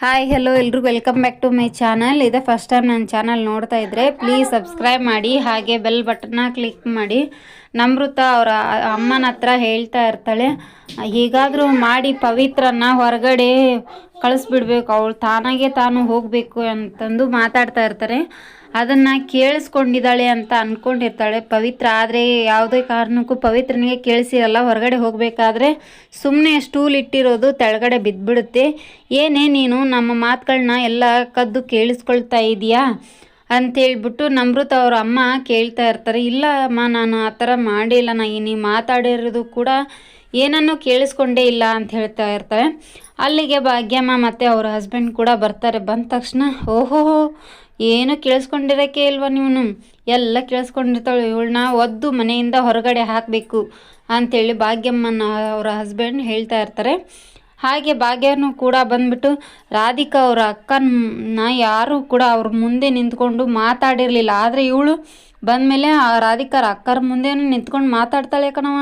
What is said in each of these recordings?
Hi hello ಎಲ್ರಿಗೂ welcome back to my channel. ಇದೇ first time ನನ್ನ ಚಾನಲ್ ನೋಡ್ತಾ ಇದ್ದರೆ ಪ್ಲೀಸ್ ಸಬ್ಸ್ಕ್ರೈಬ್ ಮಾಡಿ, ಹಾಗೆ ಬೆಲ್ ಬಟನ್ನ ಕ್ಲಿಕ್ ಮಾಡಿ. ನಮೃತ ಅವರ ಅಮ್ಮನ ಹತ್ರ ಹೇಳ್ತಾ ಇರ್ತಾಳೆ, ಹೀಗಾದರೂ ಮಾಡಿ ಪವಿತ್ರನ ಹೊರಗಡೆ ಕಳಿಸ್ಬಿಡ್ಬೇಕು, ಅವಳು ತಾನಾಗೆ ತಾನು ಹೋಗಬೇಕು ಅಂತಂದು ಮಾತಾಡ್ತಾ ಇರ್ತಾರೆ. ಅದನ್ನು ಕೇಳಿಸ್ಕೊಂಡಿದ್ದಾಳೆ ಅಂತ ಅಂದ್ಕೊಂಡಿರ್ತಾಳೆ ಪವಿತ್ರ. ಆದರೆ ಯಾವುದೇ ಕಾರಣಕ್ಕೂ ಪವಿತ್ರನಿಗೆ ಕೇಳಿಸಿರಲ್ಲ. ಹೊರಗಡೆ ಹೋಗಬೇಕಾದ್ರೆ ಸುಮ್ಮನೆ ಸ್ಟೂಲ್ ಇಟ್ಟಿರೋದು ಕೆಳಗಡೆ ಬಿದ್ದುಬಿಡುತ್ತೆ. ಏನೇ ನೀನು ನಮ್ಮ ಮಾತುಗಳನ್ನ ಎಲ್ಲ ಕದ್ದು ಕೇಳಿಸ್ಕೊಳ್ತಾ ಇದೆಯಾ ಅಂತೇಳ್ಬಿಟ್ಟು ನಮೃತ ಅವ್ರ ಅಮ್ಮ ಕೇಳ್ತಾ ಇರ್ತಾರೆ. ಇಲ್ಲ ಅಮ್ಮ, ನಾನು ಆ ಥರ ಮಾಡಿಲ್ಲ, ನೀವು ಮಾತಾಡಿರೋದು ಕೂಡ ಏನನ್ನೂ ಕೇಳಿಸ್ಕೊಂಡೇ ಇಲ್ಲ ಅಂತ ಹೇಳ್ತಾ ಇರ್ತಾರೆ. ಅಲ್ಲಿಗೆ ಭಾಗ್ಯಮ್ಮ ಮತ್ತು ಅವ್ರ ಹಸ್ಬೆಂಡ್ ಕೂಡ ಬರ್ತಾರೆ. ಬಂದ ತಕ್ಷಣ ಓಹೋ, ಏನು ಕೇಳಿಸ್ಕೊಂಡಿರೋಕ್ಕೆ ಇಲ್ವ ನೀವು, ಎಲ್ಲ ಕೇಳಿಸ್ಕೊಂಡಿರ್ತಾಳೆ, ಇವಳನ್ನ ಒದ್ದು ಮನೆಯಿಂದ ಹೊರಗಡೆ ಹಾಕಬೇಕು ಅಂಥೇಳಿ ಭಾಗ್ಯಮ್ಮನ ಅವರ ಹಸ್ಬೆಂಡ್ ಹೇಳ್ತಾ ಇರ್ತಾರೆ. ಹಾಗೆ ಭಾಗ್ಯನೂ ಕೂಡ ಬಂದ್ಬಿಟ್ಟು ರಾಧಿಕಾ ಅವರ ಅಕ್ಕನ ಯಾರೂ ಕೂಡ ಅವ್ರ ಮುಂದೆ ನಿಂತ್ಕೊಂಡು ಮಾತಾಡಿರಲಿಲ್ಲ. ಆದರೆ ಇವಳು ಬಂದಮೇಲೆ ಆ ರಾಧಿಕಾರ ಅಕ್ಕರ ಮುಂದೆನೂ ನಿಂತ್ಕೊಂಡು ಮಾತಾಡ್ತಾಳೆ ಕಣವ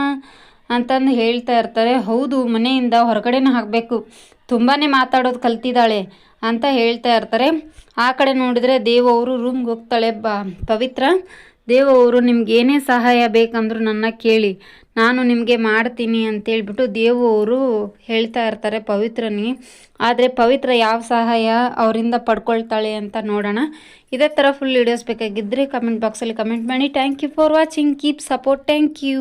ಅಂತಂದು ಹೇಳ್ತಾ ಇರ್ತಾರೆ. ಹೌದು, ಮನೆಯಿಂದ ಹೊರಗಡೆನೂ ಹಾಕಬೇಕು, ತುಂಬಾ ಮಾತಾಡೋದು ಕಲ್ತಿದ್ದಾಳೆ ಅಂತ ಹೇಳ್ತಾ ಇರ್ತಾರೆ. ಆ ಕಡೆ ನೋಡಿದರೆ ದೇವ್ ಅವರು ರೂಮ್ಗೆ ಹೋಗ್ತಾಳೆ ಪವಿತ್ರ. ದೇವ್ ಅವರು ನಿಮ್ಗೆ ಏನೇ ಸಹಾಯ ಬೇಕಂದ್ರೂ ನನ್ನ ಕೇಳಿ, ನಾನು ನಿಮಗೆ ಮಾಡ್ತೀನಿ ಅಂತೇಳ್ಬಿಟ್ಟು ದೇವು ಅವರು ಹೇಳ್ತಾ ಇರ್ತಾರೆ ಪವಿತ್ರನಿಗೆ. ಆದರೆ ಪವಿತ್ರ ಯಾವ ಸಹಾಯ ಅವರಿಂದ ಪಡ್ಕೊಳ್ತಾಳೆ ಅಂತ ನೋಡೋಣ. ಇದೇ ಥರ ಫುಲ್ ವೀಡಿಯೋಸ್ ಬೇಕಾಗಿದ್ದರೆ ಕಮೆಂಟ್ ಬಾಕ್ಸಲ್ಲಿ ಕಮೆಂಟ್ ಮಾಡಿ. Thank you for watching, keep support, thank you.